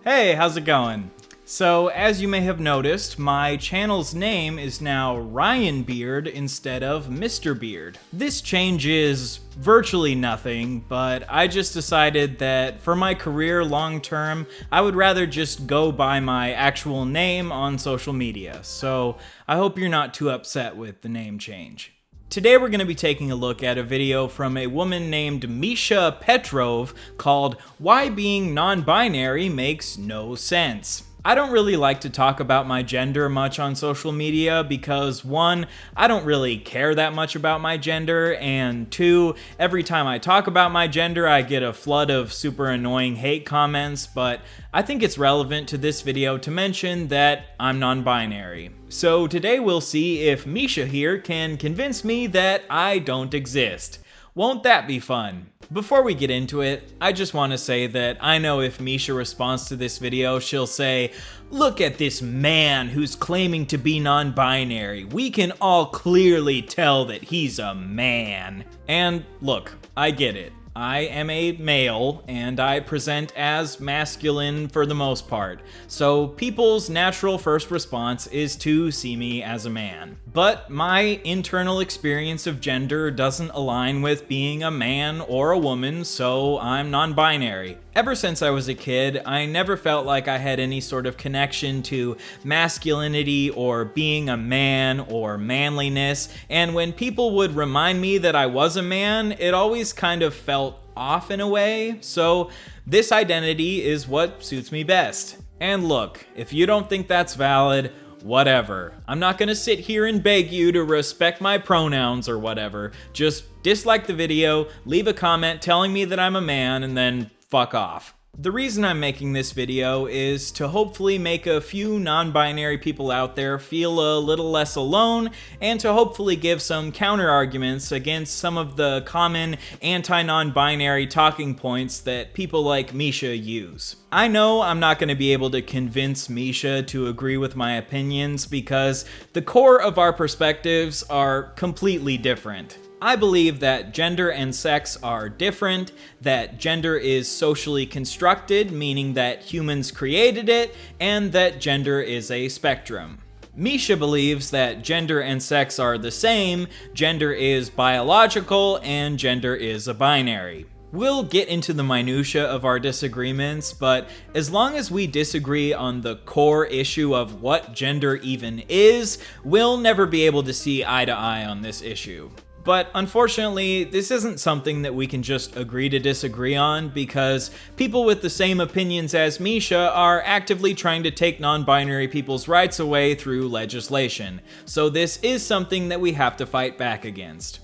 Hey, how's it going? So, as you may have noticed, my channel's name is now Ryan Beard instead of Mr. Beard. This change is virtually nothing, but I just decided that for my career long term, I would rather just go by my actual name on social media. So, I hope you're not too upset with the name change. Today we're going to be taking a look at a video from a woman named Misha Petrov called Why Being Non-Binary Makes No Sense. I don't really like to talk about my gender much on social media because 1, I don't really care that much about my gender, and 2, every time I talk about my gender I get a flood of super annoying hate comments, but I think it's relevant to this video to mention that I'm non-binary. So today we'll see if Misha here can convince me that I don't exist. Won't that be fun? Before we get into it, I just want to say that I know if Misha responds to this video, she'll say, "Look at this man who's claiming to be non-binary. We can all clearly tell that he's a man." And look, I get it. I am a male, and I present as masculine for the most part, so people's natural first response is to see me as a man. But my internal experience of gender doesn't align with being a man or a woman, so I'm non-binary. Ever since I was a kid, I never felt like I had any sort of connection to masculinity or being a man or manliness, and when people would remind me that I was a man, it always kind of felt off in a way, so this identity is what suits me best. And look, if you don't think that's valid, whatever. I'm not gonna sit here and beg you to respect my pronouns or whatever. Just dislike the video, leave a comment telling me that I'm a man, and then fuck off. The reason I'm making this video is to hopefully make a few non-binary people out there feel a little less alone, and to hopefully give some counter-arguments against some of the common anti-non-binary talking points that people like Misha use. I know I'm not going to be able to convince Misha to agree with my opinions because the core of our perspectives are completely different. I believe that gender and sex are different, that gender is socially constructed, meaning that humans created it, and that gender is a spectrum. Misha believes that gender and sex are the same, gender is biological, and gender is a binary. We'll get into the minutia of our disagreements, but as long as we disagree on the core issue of what gender even is, we'll never be able to see eye to eye on this issue. But unfortunately, this isn't something that we can just agree to disagree on because people with the same opinions as Misha are actively trying to take non-binary people's rights away through legislation. So this is something that we have to fight back against.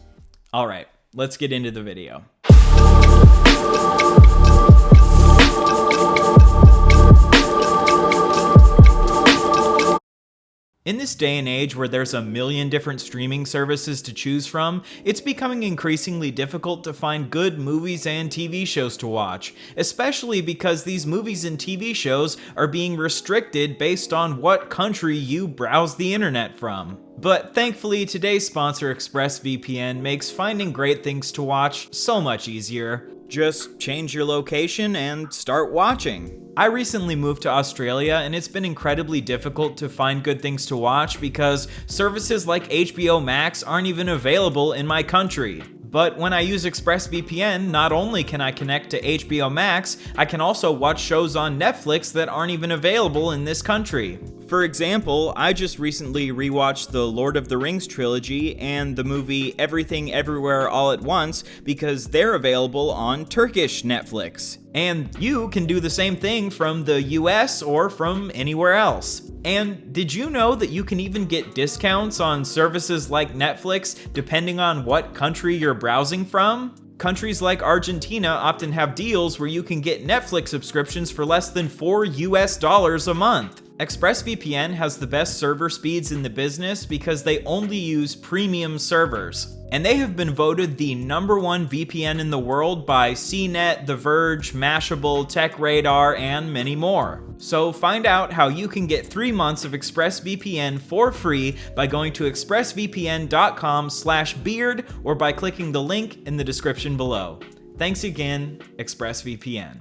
Alright, let's get into the video. In this day and age where there's a million different streaming services to choose from, it's becoming increasingly difficult to find good movies and TV shows to watch, especially because these movies and TV shows are being restricted based on what country you browse the internet from. But thankfully, today's sponsor ExpressVPN makes finding great things to watch so much easier. Just change your location and start watching. I recently moved to Australia and it's been incredibly difficult to find good things to watch because services like HBO Max aren't even available in my country. But when I use ExpressVPN, not only can I connect to HBO Max, I can also watch shows on Netflix that aren't even available in this country. For example, I just recently rewatched the Lord of the Rings trilogy and the movie Everything Everywhere All at Once because they're available on Turkish Netflix. And you can do the same thing from the US or from anywhere else. And did you know that you can even get discounts on services like Netflix depending on what country you're browsing from? Countries like Argentina often have deals where you can get Netflix subscriptions for less than $4 a month. ExpressVPN has the best server speeds in the business because they only use premium servers. And they have been voted the #1 VPN in the world by CNET, The Verge, Mashable, TechRadar, and many more. So find out how you can get 3 months of ExpressVPN for free by going to expressvpn.com/beard or by clicking the link in the description below. Thanks again, ExpressVPN.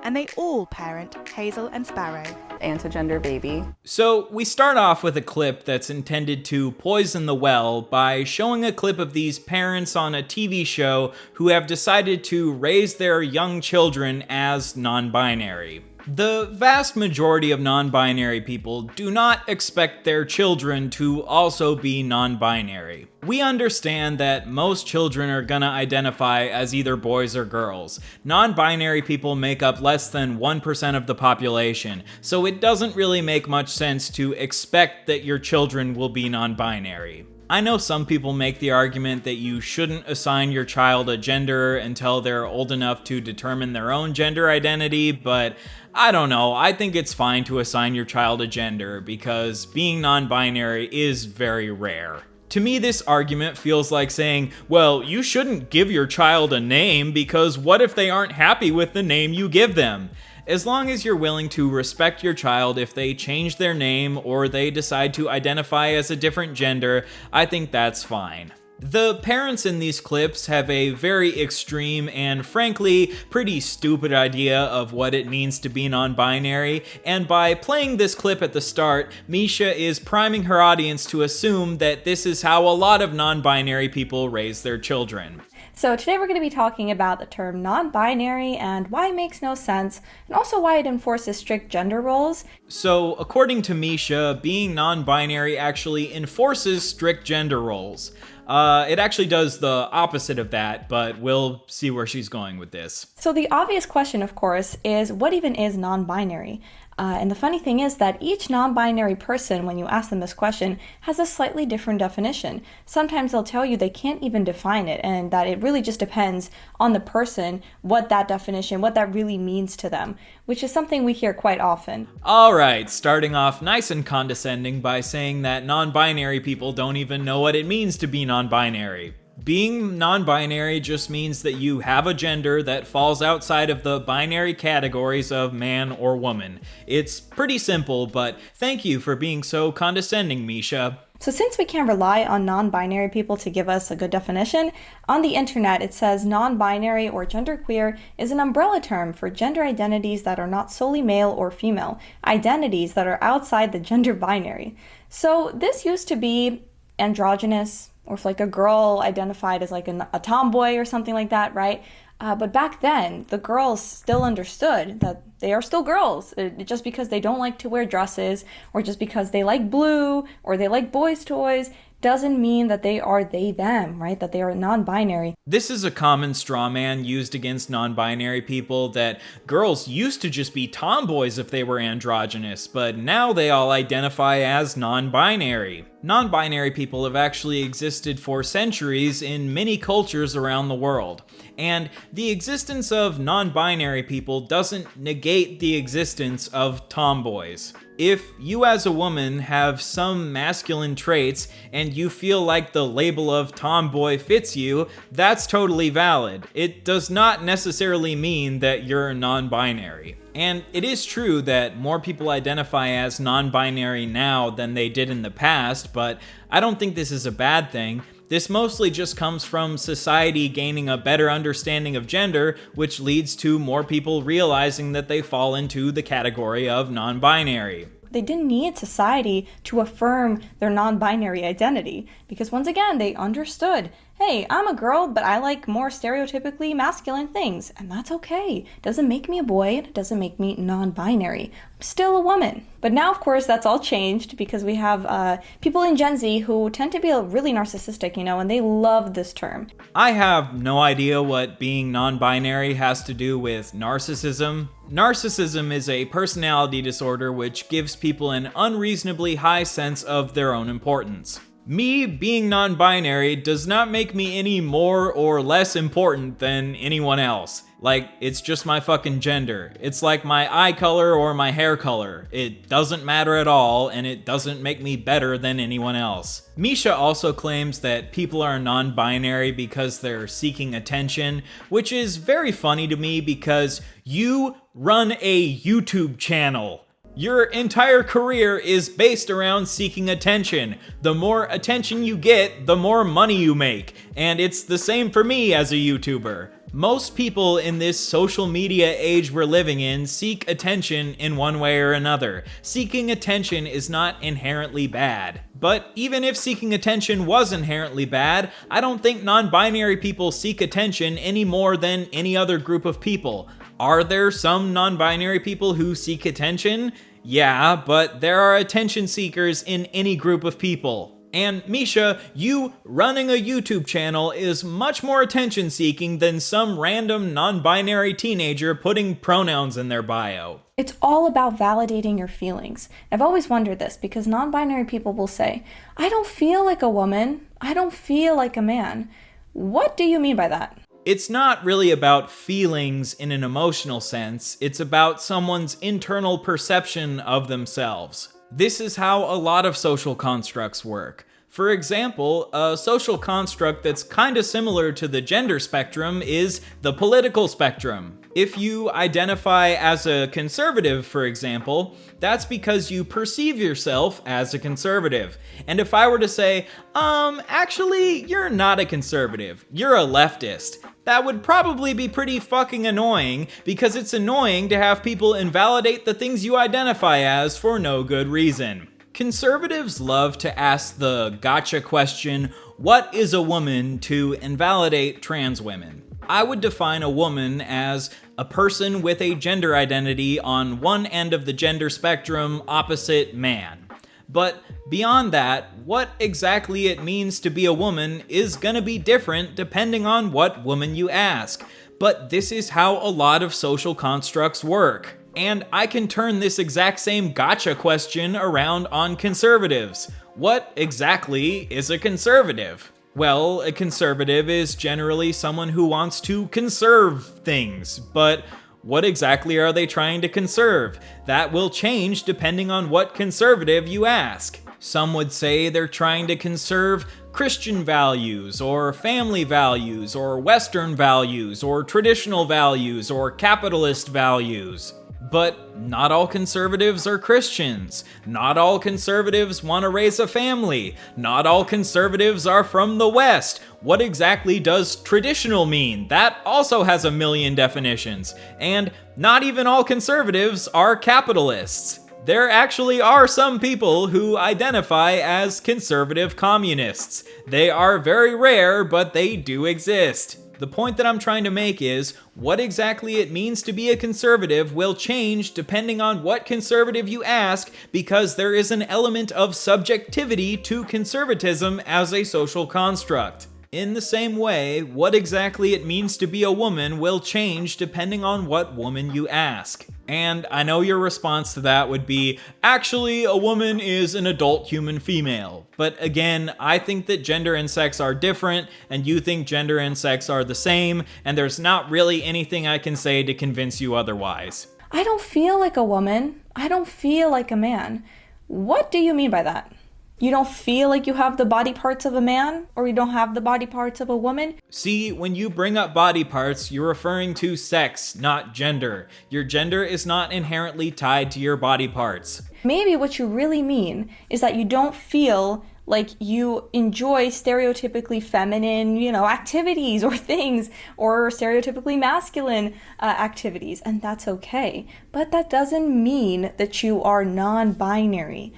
and they all parent Hazel and Sparrow. Antigender baby. So we start off with a clip that's intended to poison the well by showing a clip of these parents on a TV show who have decided to raise their young children as non-binary. The vast majority of non-binary people do not expect their children to also be non-binary. We understand that most children are gonna identify as either boys or girls. Non-binary people make up less than 1% of the population, so it doesn't really make much sense to expect that your children will be non-binary. I know some people make the argument that you shouldn't assign your child a gender until they're old enough to determine their own gender identity, but I don't know, I think it's fine to assign your child a gender because being non-binary is very rare. To me, this argument feels like saying, well, you shouldn't give your child a name because what if they aren't happy with the name you give them? As long as you're willing to respect your child if they change their name or they decide to identify as a different gender, I think that's fine. The parents in these clips have a very extreme and frankly pretty stupid idea of what it means to be non-binary, and by playing this clip at the start, Misha is priming her audience to assume that this is how a lot of non-binary people raise their children. So today we're going to be talking about the term non-binary and why it makes no sense, and also why it enforces strict gender roles. So according to Misha, being non-binary actually enforces strict gender roles. It actually does the opposite of that, but we'll see where she's going with this. So the obvious question, of course, is what even is non-binary? And the funny thing is that each non-binary person, when you ask them this question, has a slightly different definition. Sometimes they'll tell you they can't even define it, and that it really just depends on the person, what that definition, what that really means to them, which is something we hear quite often. Alright, starting off nice and condescending by saying that non-binary people don't even know what it means to be non-binary. Being non-binary just means that you have a gender that falls outside of the binary categories of man or woman. It's pretty simple, but thank you for being so condescending, Misha. So since we can't rely on non-binary people to give us a good definition, on the internet it says non-binary or genderqueer is an umbrella term for gender identities that are not solely male or female, identities that are outside the gender binary. So this used to be androgynous, or if like a girl identified as like a tomboy or something like that, right? But back then, the girls still understood that they are still girls. Just because they don't like to wear dresses, or just because they like blue, or they like boys' toys, doesn't mean that they are they, them, right? That they are non-binary. This is a common straw man used against non-binary people, that girls used to just be tomboys if they were androgynous, but now they all identify as non-binary. Non-binary people have actually existed for centuries in many cultures around the world, and the existence of non-binary people doesn't negate the existence of tomboys. If you as a woman have some masculine traits and you feel like the label of tomboy fits you, that's totally valid. It does not necessarily mean that you're non-binary. And it is true that more people identify as non-binary now than they did in the past, but I don't think this is a bad thing. This mostly just comes from society gaining a better understanding of gender, which leads to more people realizing that they fall into the category of non-binary. They didn't need society to affirm their non-binary identity, because once again, they understood, hey, I'm a girl, but I like more stereotypically masculine things, and that's okay. It doesn't make me a boy, and it doesn't make me non-binary. I'm still a woman. But now, of course, that's all changed because we have people in Gen Z who tend to be really narcissistic, and they love this term. I have no idea what being non-binary has to do with narcissism. Narcissism is a personality disorder which gives people an unreasonably high sense of their own importance. Me being non-binary does not make me any more or less important than anyone else. Like, it's just my fucking gender. It's like my eye color or my hair color. It doesn't matter at all, and it doesn't make me better than anyone else. Misha also claims that people are non-binary because they're seeking attention, which is very funny to me because you run a YouTube channel. Your entire career is based around seeking attention. The more attention you get, the more money you make. And it's the same for me as a YouTuber. Most people in this social media age we're living in seek attention in one way or another. Seeking attention is not inherently bad. But even if seeking attention was inherently bad, I don't think non-binary people seek attention any more than any other group of people. Are there some non-binary people who seek attention? Yeah, but there are attention seekers in any group of people. And Misha, you running a YouTube channel is much more attention seeking than some random non-binary teenager putting pronouns in their bio. It's all about validating your feelings. I've always wondered this because non-binary people will say, I don't feel like a woman. I don't feel like a man. What do you mean by that? It's not really about feelings in an emotional sense. It's about someone's internal perception of themselves. This is how a lot of social constructs work. For example, a social construct that's kind of similar to the gender spectrum is the political spectrum. If you identify as a conservative, for example, that's because you perceive yourself as a conservative. And if I were to say, actually, you're not a conservative, you're a leftist, that would probably be pretty fucking annoying, because it's annoying to have people invalidate the things you identify as for no good reason. Conservatives love to ask the gotcha question, what is a woman, to invalidate trans women. I would define a woman as a person with a gender identity on one end of the gender spectrum opposite man. But beyond that, what exactly it means to be a woman is gonna be different depending on what woman you ask. But this is how a lot of social constructs work. And I can turn this exact same gotcha question around on conservatives. What exactly is a conservative? Well, a conservative is generally someone who wants to conserve things, but what exactly are they trying to conserve? That will change depending on what conservative you ask. Some would say they're trying to conserve Christian values, or family values, or Western values, or traditional values, or capitalist values. But not all conservatives are Christians. Not all conservatives want to raise a family. Not all conservatives are from the West. What exactly does traditional mean? That also has a million definitions. And not even all conservatives are capitalists. There actually are some people who identify as conservative communists. They are very rare, but they do exist. The point that I'm trying to make is, what exactly it means to be a conservative will change depending on what conservative you ask, because there is an element of subjectivity to conservatism as a social construct. In the same way, what exactly it means to be a woman will change depending on what woman you ask. And I know your response to that would be, actually, a woman is an adult human female. But again, I think that gender and sex are different, and you think gender and sex are the same, and there's not really anything I can say to convince you otherwise. I don't feel like a woman. I don't feel like a man. What do you mean by that? You don't feel like you have the body parts of a man, or you don't have the body parts of a woman? See, when you bring up body parts, you're referring to sex, not gender. Your gender is not inherently tied to your body parts. Maybe what you really mean is that you don't feel like you enjoy stereotypically feminine, activities or things, or stereotypically masculine activities, and that's okay. But that doesn't mean that you are non-binary.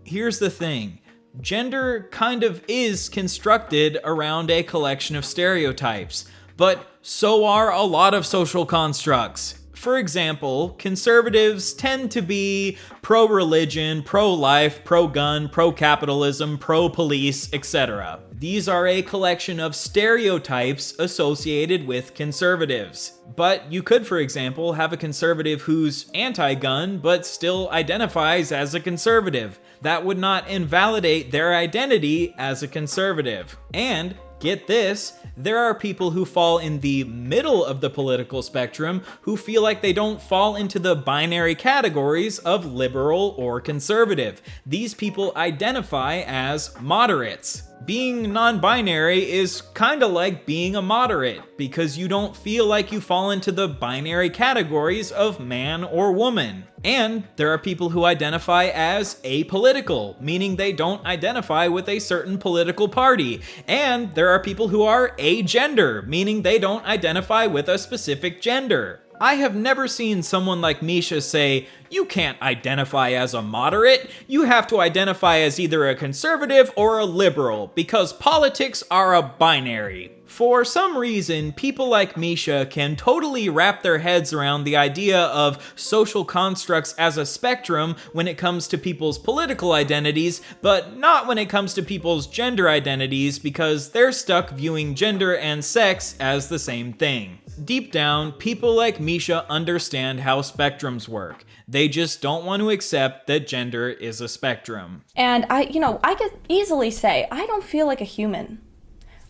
Here's the thing. Gender kind of is constructed around a collection of stereotypes, but so are a lot of social constructs. For example, conservatives tend to be pro-religion, pro-life, pro-gun, pro-capitalism, pro-police, etc. These are a collection of stereotypes associated with conservatives. But you could, for example, have a conservative who's anti-gun but still identifies as a conservative. That would not invalidate their identity as a conservative. And get this, there are people who fall in the middle of the political spectrum who feel like they don't fall into the binary categories of liberal or conservative. These people identify as moderates. Being non-binary is kinda like being a moderate, because you don't feel like you fall into the binary categories of man or woman. And there are people who identify as apolitical, meaning they don't identify with a certain political party. And there are people who are agender, meaning they don't identify with a specific gender. I have never seen someone like Misha say, you can't identify as a moderate, you have to identify as either a conservative or a liberal, because politics are a binary. For some reason, people like Misha can totally wrap their heads around the idea of social constructs as a spectrum when it comes to people's political identities, but not when it comes to people's gender identities, because they're stuck viewing gender and sex as the same thing. Deep down, people like Misha understand how spectrums work. They just don't want to accept that gender is a spectrum. And I could easily say, I don't feel like a human.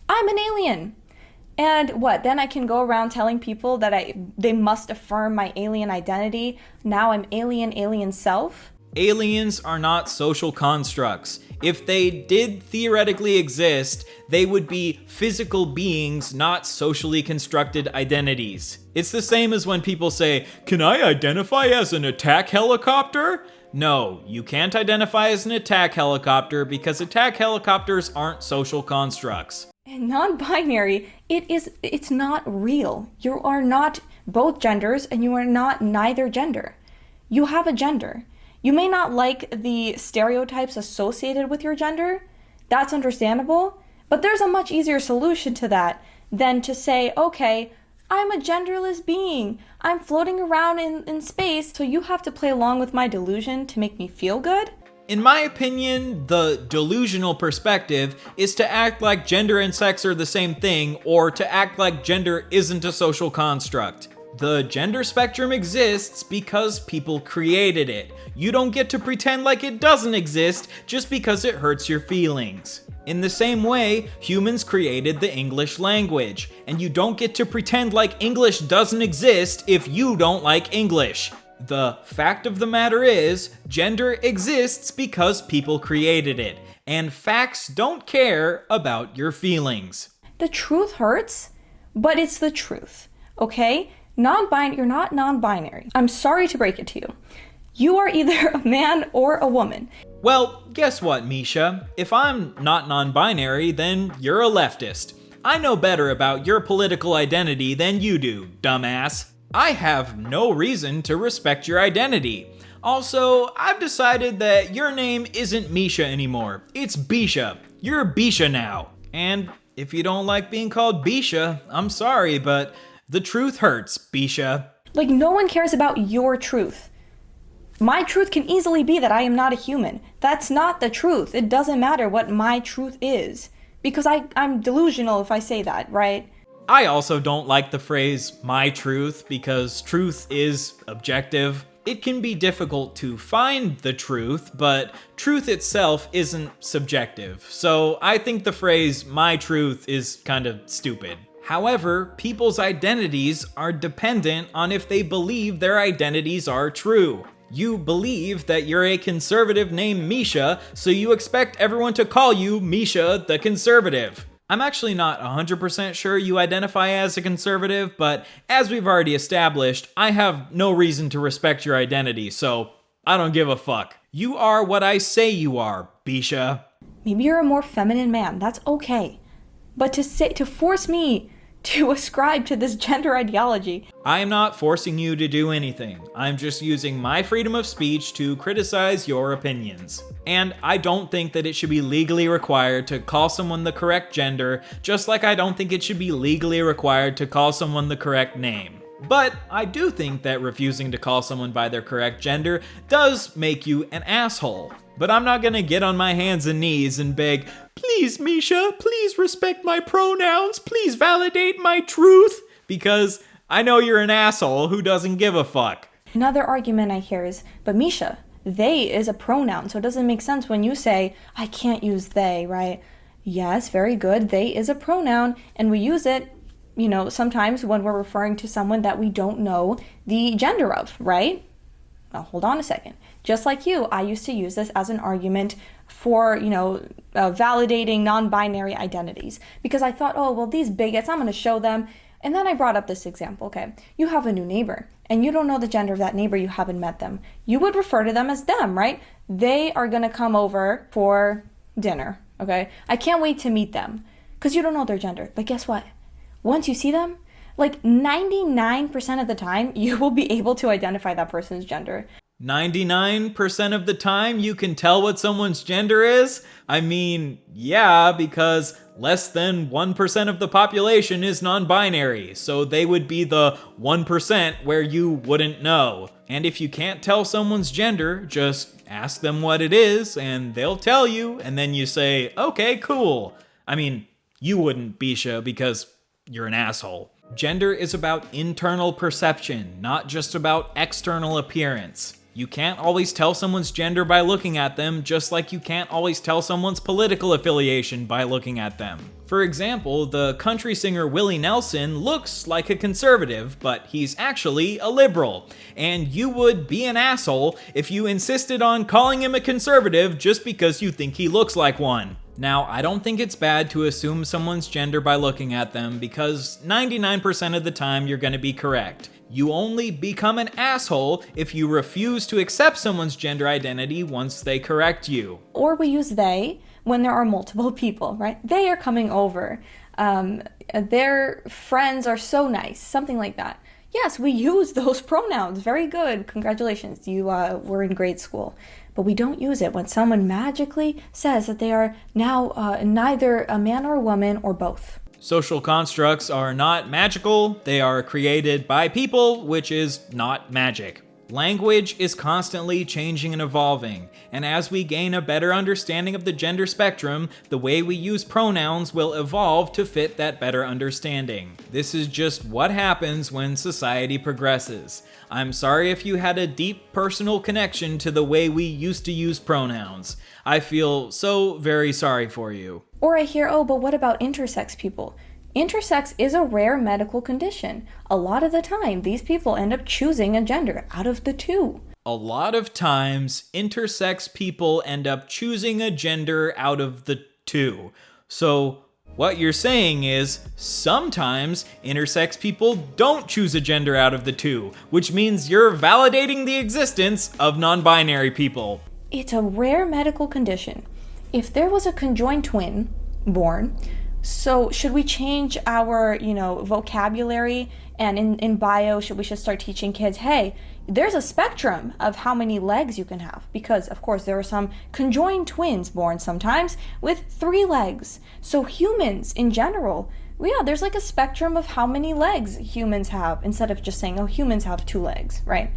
I'm an alien. And what? Then I can go around telling people that they must affirm my alien identity. Now I'm alien self. Aliens are not social constructs. If they did theoretically exist, they would be physical beings, not socially constructed identities. It's the same as when people say, "Can I identify as an attack helicopter?" No, you can't identify as an attack helicopter because attack helicopters aren't social constructs. And non-binary, it's not real. You are not both genders and you are not neither gender. You have a gender. You may not like the stereotypes associated with your gender. That's understandable. But there's a much easier solution to that than to say, okay, I'm a genderless being. I'm floating around in space, so you have to play along with my delusion to make me feel good? In my opinion, the delusional perspective is to act like gender and sex are the same thing, or to act like gender isn't a social construct. The gender spectrum exists because people created it. You don't get to pretend like it doesn't exist just because it hurts your feelings. In the same way, humans created the English language, and you don't get to pretend like English doesn't exist if you don't like English. The fact of the matter is, gender exists because people created it, and facts don't care about your feelings. The truth hurts, but it's the truth, okay? You're not non-binary. I'm sorry to break it to you. You are either a man or a woman. Well, guess what, Misha? If I'm not non-binary, then you're a leftist. I know better about your political identity than you do, dumbass. I have no reason to respect your identity. Also, I've decided that your name isn't Misha anymore. It's Bisha. You're Bisha now. And if you don't like being called Bisha, I'm sorry, but the truth hurts, Bisha. Like, no one cares about your truth. My truth can easily be that I am not a human. That's not the truth. It doesn't matter what my truth is. Because I'm delusional if I say that, right? I also don't like the phrase my truth because truth is objective. It can be difficult to find the truth, but truth itself isn't subjective. So I think the phrase my truth is kind of stupid. However, people's identities are dependent on if they believe their identities are true. You believe that you're a conservative named Misha, so you expect everyone to call you Misha the Conservative. I'm actually not 100% sure you identify as a conservative, but as we've already established, I have no reason to respect your identity, so I don't give a fuck. You are what I say you are, Bisha. Maybe you're a more feminine man, that's okay. But to force me to ascribe to this gender ideology. I am not forcing you to do anything. I'm just using my freedom of speech to criticize your opinions. And I don't think that it should be legally required to call someone the correct gender, just like I don't think it should be legally required to call someone the correct name. But I do think that refusing to call someone by their correct gender does make you an asshole. But I'm not gonna get on my hands and knees and beg, please Misha, please respect my pronouns, please validate my truth, because I know you're an asshole who doesn't give a fuck. Another argument I hear is, but Misha, they is a pronoun, so it doesn't make sense when you say, I can't use they, right? Yes, very good, they is a pronoun, and we use it, sometimes when we're referring to someone that we don't know the gender of, right? Now, hold on a second. Just like you, I used to use this as an argument for, validating non-binary identities because I thought, oh, well, these bigots, I'm going to show them. And then I brought up this example, okay? You have a new neighbor and you don't know the gender of that neighbor, you haven't met them. You would refer to them as them, right? They are going to come over for dinner, okay? I can't wait to meet them because you don't know their gender. But guess what? Once you see them, like 99% of the time, you will be able to identify that person's gender. 99% of the time you can tell what someone's gender is? I mean, yeah, because less than 1% of the population is non-binary, so they would be the 1% where you wouldn't know. And if you can't tell someone's gender, just ask them what it is, and they'll tell you, and then you say, okay, cool. I mean, you wouldn't, Bisha, because you're an asshole. Gender is about internal perception, not just about external appearance. You can't always tell someone's gender by looking at them, just like you can't always tell someone's political affiliation by looking at them. For example, the country singer Willie Nelson looks like a conservative, but he's actually a liberal. And you would be an asshole if you insisted on calling him a conservative just because you think he looks like one. Now, I don't think it's bad to assume someone's gender by looking at them because 99% of the time you're going to be correct. You only become an asshole if you refuse to accept someone's gender identity once they correct you. Or we use they when there are multiple people, right? They are coming over. Their friends are so nice, something like that. Yes, we use those pronouns. Very good. Congratulations, you were in grade school. But we don't use it when someone magically says that they are now neither a man or a woman or both. Social constructs are not magical, they are created by people, which is not magic. Language is constantly changing and evolving, and as we gain a better understanding of the gender spectrum, the way we use pronouns will evolve to fit that better understanding. This is just what happens when society progresses. I'm sorry if you had a deep personal connection to the way we used to use pronouns. I feel so very sorry for you. Or I hear, oh, but what about intersex people? Intersex is a rare medical condition. A lot of the time, these people end up choosing a gender out of the two. A lot of times, intersex people end up choosing a gender out of the two. So, what you're saying is, sometimes intersex people don't choose a gender out of the two, which means you're validating the existence of non-binary people. It's a rare medical condition. If there was a conjoined twin born, so should we change our, vocabulary? And in bio, we should start teaching kids, hey, there's a spectrum of how many legs you can have. Because, of course, there are some conjoined twins born sometimes with 3 legs. So humans in general, there's like a spectrum of how many legs humans have, instead of just saying, oh, humans have 2 legs, right?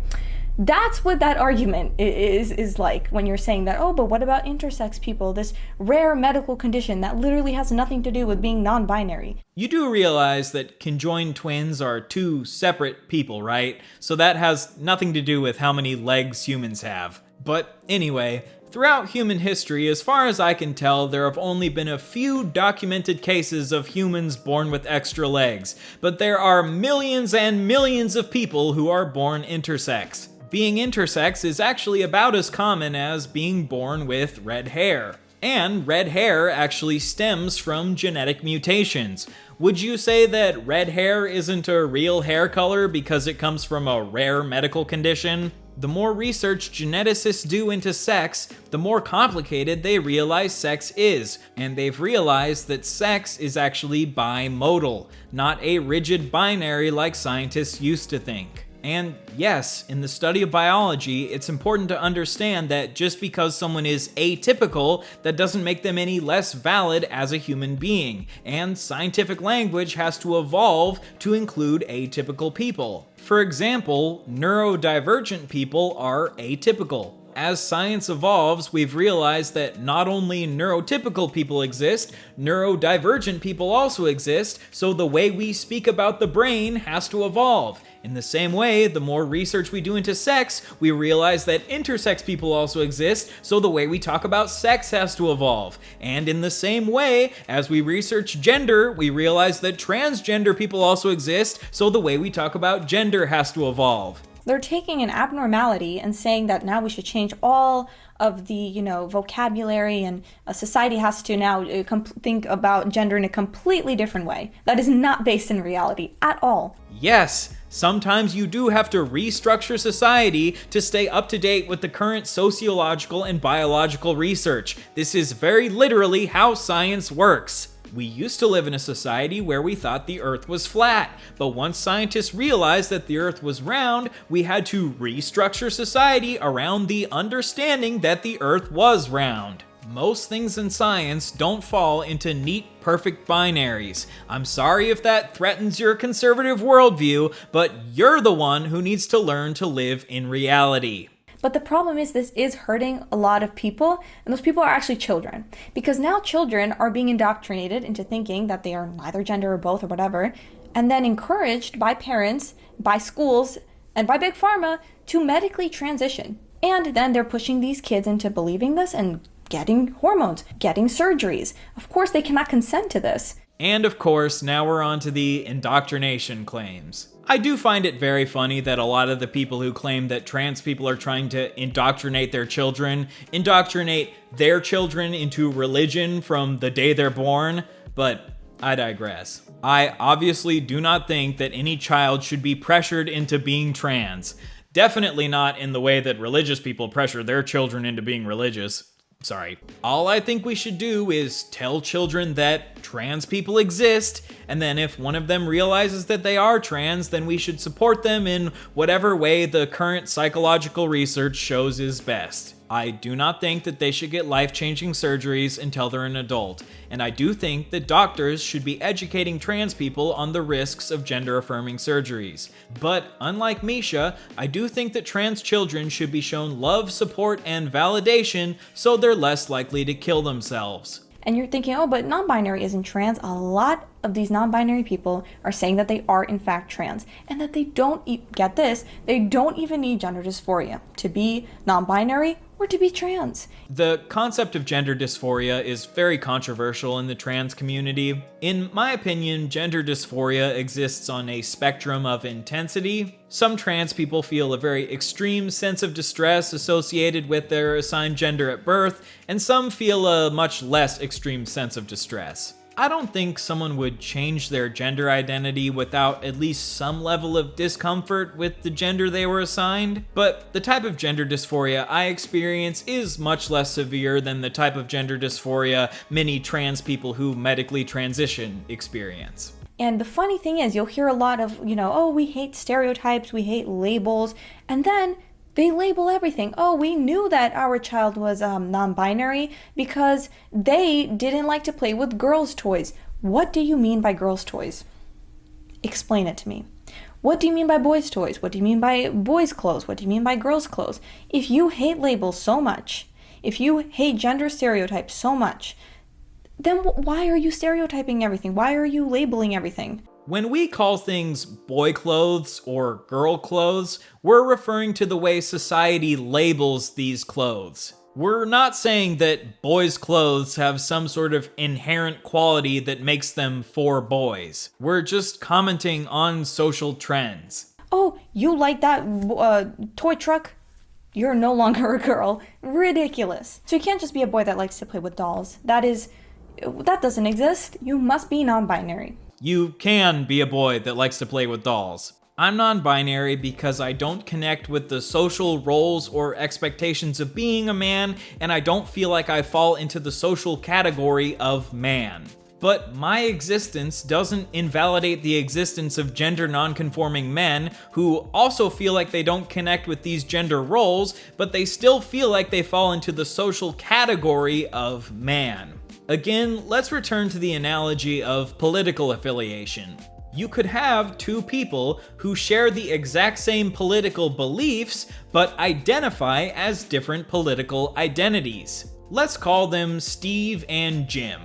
That's what that argument is like when you're saying that, oh, but what about intersex people, this rare medical condition that literally has nothing to do with being non-binary. You do realize that conjoined twins are 2 separate people, right? So that has nothing to do with how many legs humans have. But anyway, throughout human history, as far as I can tell, there have only been a few documented cases of humans born with extra legs, but there are millions and millions of people who are born intersex. Being intersex is actually about as common as being born with red hair. And red hair actually stems from genetic mutations. Would you say that red hair isn't a real hair color because it comes from a rare medical condition? The more research geneticists do into sex, the more complicated they realize sex is, and they've realized that sex is actually bimodal, not a rigid binary like scientists used to think. And yes, in the study of biology, it's important to understand that just because someone is atypical, that doesn't make them any less valid as a human being, and scientific language has to evolve to include atypical people. For example, neurodivergent people are atypical. As science evolves, we've realized that not only neurotypical people exist, neurodivergent people also exist, so the way we speak about the brain has to evolve. In the same way, the more research we do into sex, we realize that intersex people also exist, so the way we talk about sex has to evolve. And in the same way, as we research gender, we realize that transgender people also exist, so the way we talk about gender has to evolve. They're taking an abnormality and saying that now we should change all of the, vocabulary, and a society has to now think about gender in a completely different way. That is not based in reality at all. Yes, sometimes you do have to restructure society to stay up to date with the current sociological and biological research. This is very literally how science works. We used to live in a society where we thought the Earth was flat, but once scientists realized that the Earth was round, we had to restructure society around the understanding that the Earth was round. Most things in science don't fall into neat, perfect binaries. I'm sorry if that threatens your conservative worldview, but you're the one who needs to learn to live in reality. But the problem is this is hurting a lot of people, and those people are actually children. Because now children are being indoctrinated into thinking that they are neither gender or both or whatever, and then encouraged by parents, by schools, and by Big Pharma to medically transition. And then they're pushing these kids into believing this and getting hormones, getting surgeries. Of course, they cannot consent to this. And of course, now we're on to the indoctrination claims. I do find it very funny that a lot of the people who claim that trans people are trying to indoctrinate their children into religion from the day they're born, but I digress. I obviously do not think that any child should be pressured into being trans. Definitely not in the way that religious people pressure their children into being religious. Sorry. All I think we should do is tell children that trans people exist, and then if one of them realizes that they are trans, then we should support them in whatever way the current psychological research shows is best. I do not think that they should get life-changing surgeries until they're an adult, and I do think that doctors should be educating trans people on the risks of gender-affirming surgeries. But unlike Misha, I do think that trans children should be shown love, support, and validation so they're less likely to kill themselves. And you're thinking, oh, but non-binary isn't trans. A lot of these non-binary people are saying that they are in fact trans, and that they don't, get this, they don't even need gender dysphoria to be non-binary or to be trans. The concept of gender dysphoria is very controversial in the trans community. In my opinion, gender dysphoria exists on a spectrum of intensity. Some trans people feel a very extreme sense of distress associated with their assigned gender at birth, and some feel a much less extreme sense of distress. I don't think someone would change their gender identity without at least some level of discomfort with the gender they were assigned, but the type of gender dysphoria I experience is much less severe than the type of gender dysphoria many trans people who medically transition experience. And the funny thing is, you'll hear a lot of, oh, we hate stereotypes, we hate labels, and then they label everything. Oh, we knew that our child was non-binary because they didn't like to play with girls' toys. What do you mean by girls' toys? Explain it to me. What do you mean by boys' toys? What do you mean by boys' clothes? What do you mean by girls' clothes? If you hate labels so much, if you hate gender stereotypes so much, then why are you stereotyping everything? Why are you labeling everything? When we call things boy clothes or girl clothes, we're referring to the way society labels these clothes. We're not saying that boys' clothes have some sort of inherent quality that makes them for boys. We're just commenting on social trends. Oh, you like that toy truck? You're no longer a girl. Ridiculous. So you can't just be a boy that likes to play with dolls. That doesn't exist. You must be non-binary. You can be a boy that likes to play with dolls. I'm non-binary because I don't connect with the social roles or expectations of being a man, and I don't feel like I fall into the social category of man. But my existence doesn't invalidate the existence of gender non-conforming men who also feel like they don't connect with these gender roles, but they still feel like they fall into the social category of man. Again, let's return to the analogy of political affiliation. You could have two people who share the exact same political beliefs, but identify as different political identities. Let's call them Steve and Jim.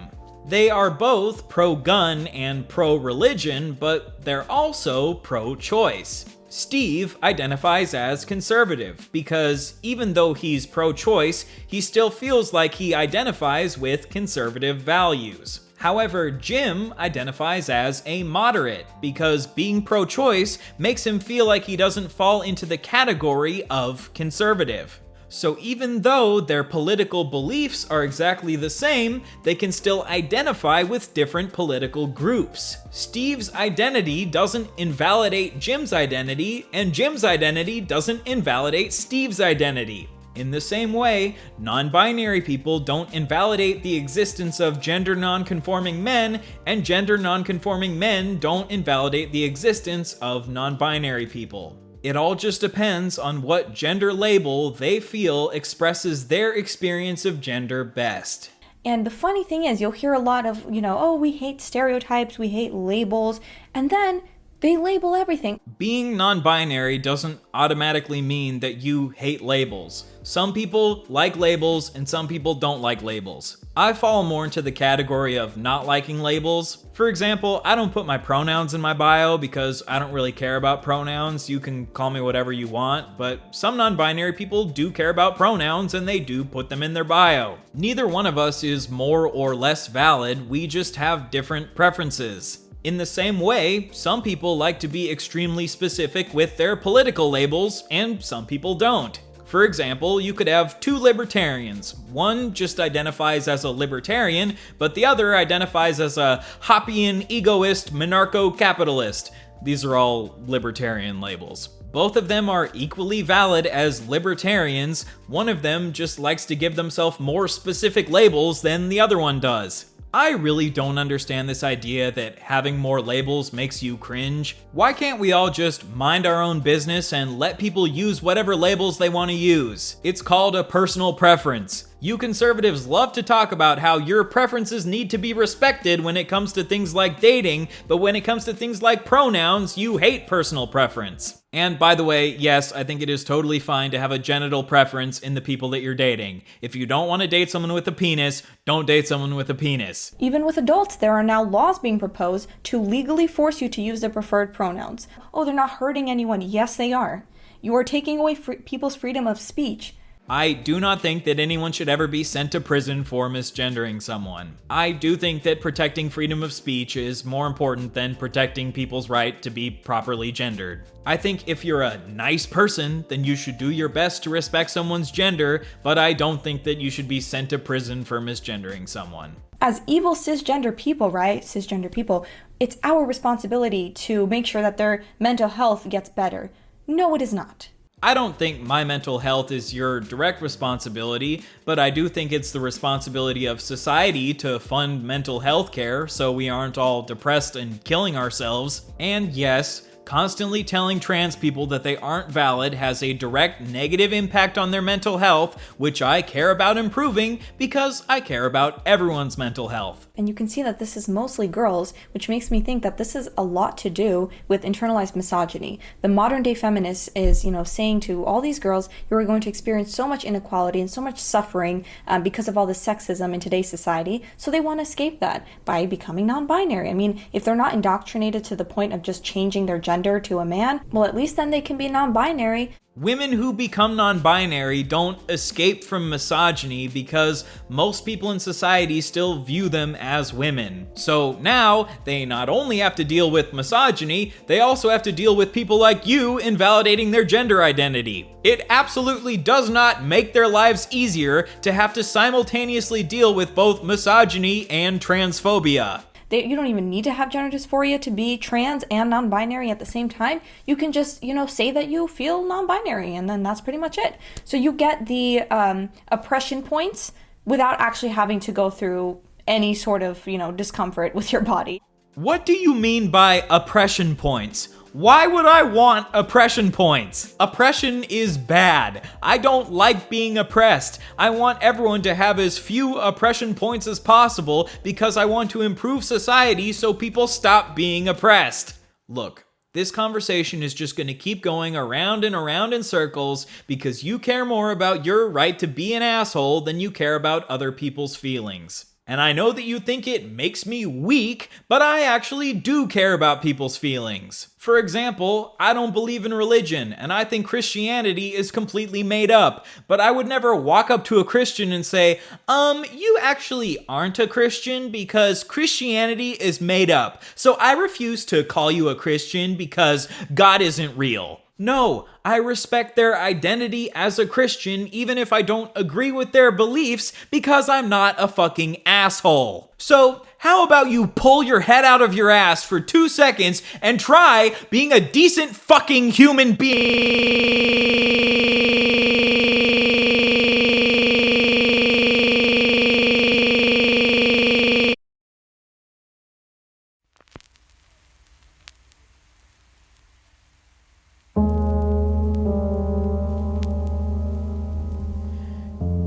They are both pro-gun and pro-religion, but they're also pro-choice. Steve identifies as conservative because even though he's pro-choice, he still feels like he identifies with conservative values. However, Jim identifies as a moderate because being pro-choice makes him feel like he doesn't fall into the category of conservative. So even though their political beliefs are exactly the same, they can still identify with different political groups. Steve's identity doesn't invalidate Jim's identity, and Jim's identity doesn't invalidate Steve's identity. In the same way, non-binary people don't invalidate the existence of gender non-conforming men, and gender non-conforming men don't invalidate the existence of non-binary people. It all just depends on what gender label they feel expresses their experience of gender best. And the funny thing is, you'll hear a lot of, oh, we hate stereotypes, we hate labels, and then they label everything. Being non-binary doesn't automatically mean that you hate labels. Some people like labels and some people don't like labels. I fall more into the category of not liking labels. For example, I don't put my pronouns in my bio because I don't really care about pronouns. You can call me whatever you want, but some non-binary people do care about pronouns and they do put them in their bio. Neither one of us is more or less valid, we just have different preferences. In the same way, some people like to be extremely specific with their political labels, and some people don't. For example, you could have two libertarians. One just identifies as a libertarian, but the other identifies as a Hoppian egoist monarcho-capitalist. These are all libertarian labels. Both of them are equally valid as libertarians. One of them just likes to give themselves more specific labels than the other one does. I really don't understand this idea that having more labels makes you cringe. Why can't we all just mind our own business and let people use whatever labels they want to use? It's called a personal preference. You conservatives love to talk about how your preferences need to be respected when it comes to things like dating, but when it comes to things like pronouns, you hate personal preference. And by the way, yes, I think it is totally fine to have a genital preference in the people that you're dating. If you don't want to date someone with a penis, don't date someone with a penis. Even with adults, there are now laws being proposed to legally force you to use their preferred pronouns. Oh, they're not hurting anyone. Yes, they are. You are taking away people's freedom of speech. I do not think that anyone should ever be sent to prison for misgendering someone. I do think that protecting freedom of speech is more important than protecting people's right to be properly gendered. I think if you're a nice person, then you should do your best to respect someone's gender, but I don't think that you should be sent to prison for misgendering someone. As evil cisgender people, right? Cisgender people, it's our responsibility to make sure that their mental health gets better. No, it is not. I don't think my mental health is your direct responsibility, but I do think it's the responsibility of society to fund mental health care so we aren't all depressed and killing ourselves. And yes, constantly telling trans people that they aren't valid has a direct negative impact on their mental health, which I care about improving because I care about everyone's mental health. And you can see that this is mostly girls, which makes me think that this is a lot to do with internalized misogyny. The modern day feminist is, saying to all these girls, you are going to experience so much inequality and so much suffering because of all the sexism in today's society. So they want to escape that by becoming non-binary. I mean, if they're not indoctrinated to the point of just changing their gender to a man, well, at least then they can be non-binary. Women who become non-binary don't escape from misogyny because most people in society still view them as women. So now, they not only have to deal with misogyny, they also have to deal with people like you invalidating their gender identity. It absolutely does not make their lives easier to have to simultaneously deal with both misogyny and transphobia. You don't even need to have gender dysphoria to be trans and non-binary at the same time. You can just, say that you feel non-binary, and then that's pretty much it. So you get the oppression points without actually having to go through any sort of, discomfort with your body. What do you mean by oppression points? Why would I want oppression points? Oppression is bad. I don't like being oppressed. I want everyone to have as few oppression points as possible because I want to improve society so people stop being oppressed. Look, this conversation is just going to keep going around and around in circles because you care more about your right to be an asshole than you care about other people's feelings. And I know that you think it makes me weak, but I actually do care about people's feelings. For example, I don't believe in religion, and I think Christianity is completely made up, but I would never walk up to a Christian and say, you actually aren't a Christian because Christianity is made up, so I refuse to call you a Christian because God isn't real. No, I respect their identity as a Christian even if I don't agree with their beliefs because I'm not a fucking asshole. So, how about you pull your head out of your ass for 2 seconds and try being a decent fucking human being?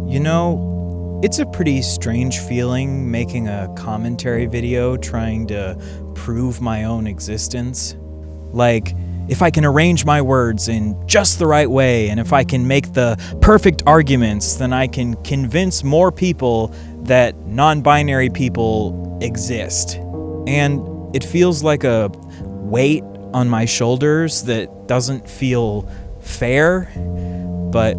You know, it's a pretty strange feeling making a commentary video trying to prove my own existence. Like, if I can arrange my words in just the right way, and if I can make the perfect arguments, then I can convince more people that non-binary people exist. And it feels like a weight on my shoulders that doesn't feel fair, but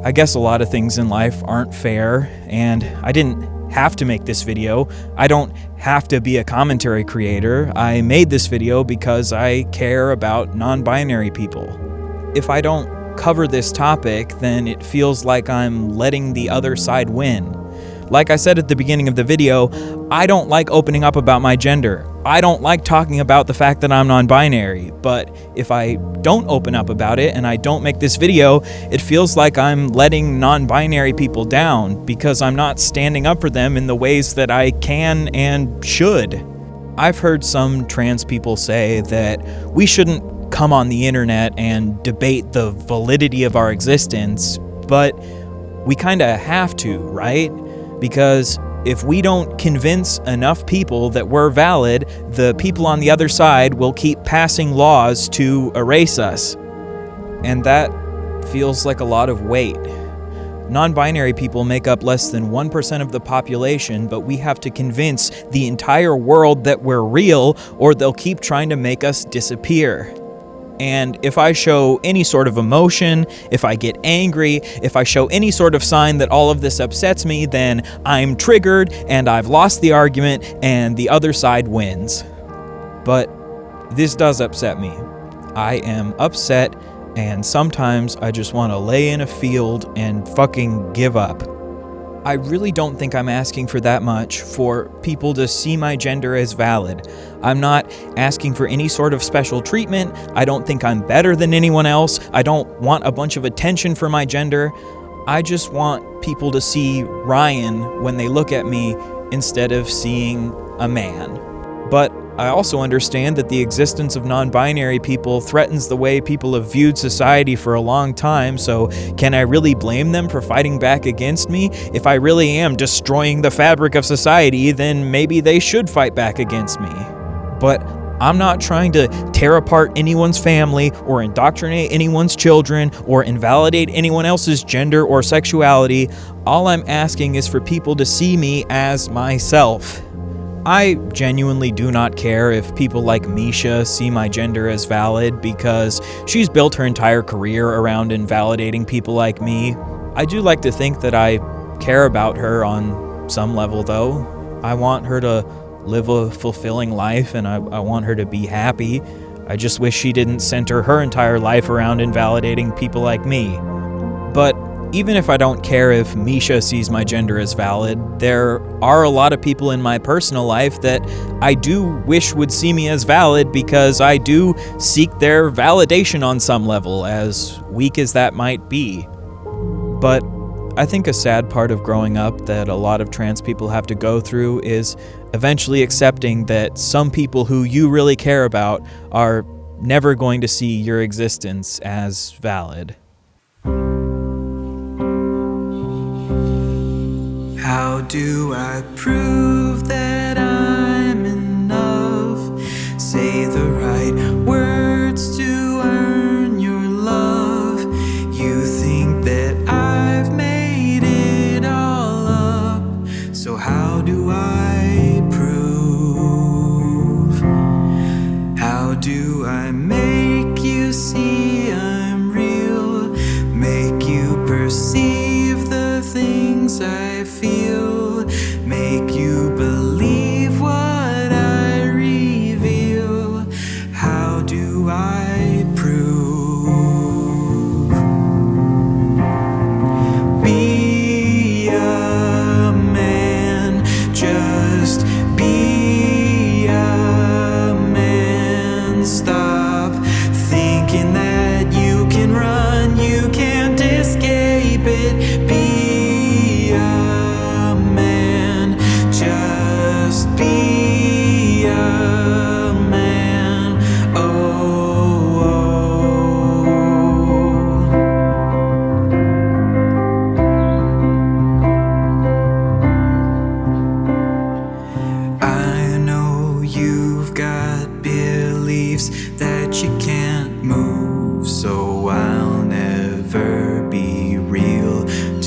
I guess a lot of things in life aren't fair, and I didn't have to make this video. I don't have to be a commentary creator. I made this video because I care about non-binary people. If I don't cover this topic, then it feels like I'm letting the other side win. Like I said at the beginning of the video, I don't like opening up about my gender. I don't like talking about the fact that I'm non-binary, but if I don't open up about it and I don't make this video, it feels like I'm letting non-binary people down because I'm not standing up for them in the ways that I can and should. I've heard some trans people say that we shouldn't come on the internet and debate the validity of our existence, but we kinda have to, right? Because if we don't convince enough people that we're valid, the people on the other side will keep passing laws to erase us. And that feels like a lot of weight. Non-binary people make up less than 1% of the population, but we have to convince the entire world that we're real, or they'll keep trying to make us disappear. And if I show any sort of emotion, if I get angry, if I show any sort of sign that all of this upsets me, then I'm triggered and I've lost the argument and the other side wins. But this does upset me. I am upset, and sometimes I just want to lay in a field and fucking give up. I really don't think I'm asking for that much for people to see my gender as valid. I'm not asking for any sort of special treatment. I don't think I'm better than anyone else. I don't want a bunch of attention for my gender. I just want people to see Ryan when they look at me instead of seeing a man. But I also understand that the existence of non-binary people threatens the way people have viewed society for a long time, so can I really blame them for fighting back against me? If I really am destroying the fabric of society, then maybe they should fight back against me. But I'm not trying to tear apart anyone's family or indoctrinate anyone's children or invalidate anyone else's gender or sexuality. All I'm asking is for people to see me as myself. I genuinely do not care if people like Misha see my gender as valid because she's built her entire career around invalidating people like me. I do like to think that I care about her on some level, though. I want her to live a fulfilling life, and I want her to be happy. I just wish she didn't center her entire life around invalidating people like me. But even if I don't care if Misha sees my gender as valid, there are a lot of people in my personal life that I do wish would see me as valid because I do seek their validation on some level, as weak as that might be. But I think a sad part of growing up that a lot of trans people have to go through is eventually accepting that some people who you really care about are never going to see your existence as valid. How do I prove that I'm enough? Say the right words to earn your love. You think that I've made it all up. So how do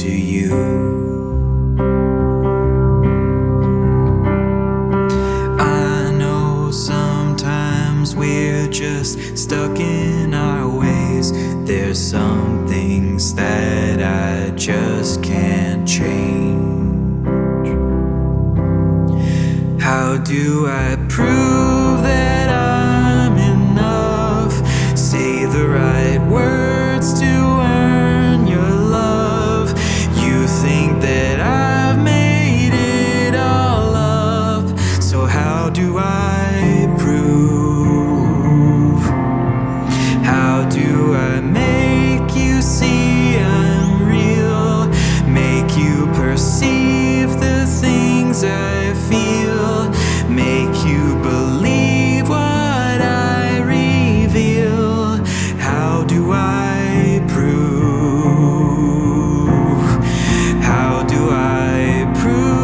to you. We're just stuck in our ways. There's some things that I just can't change. How do I prove that I'm enough? Say the right words to earn your love. You think that I've made it all up, so how do I prove? How do I make you see I'm real? Make you perceive the things I feel? Make you believe what I reveal? How do I prove? How do I prove?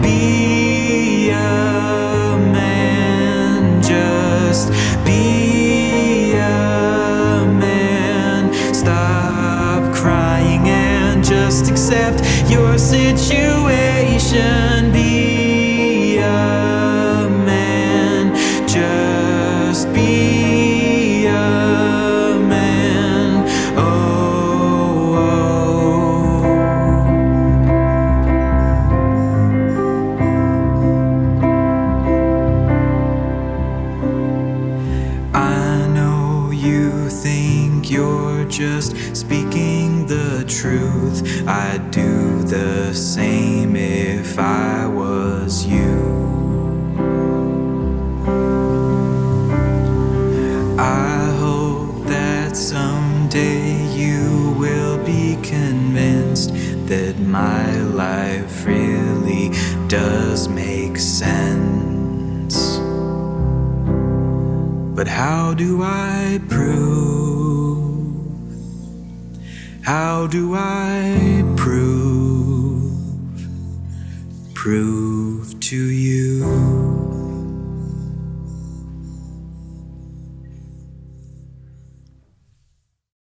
Be a man, just be a man. Stop crying and just accept your situation. Be a man, just be a man. Oh, I know you think you're just speaking the truth. I'd do the same if I was you. I hope that someday you will be convinced that my life really does make sense. But how do I prove? How do I prove to you?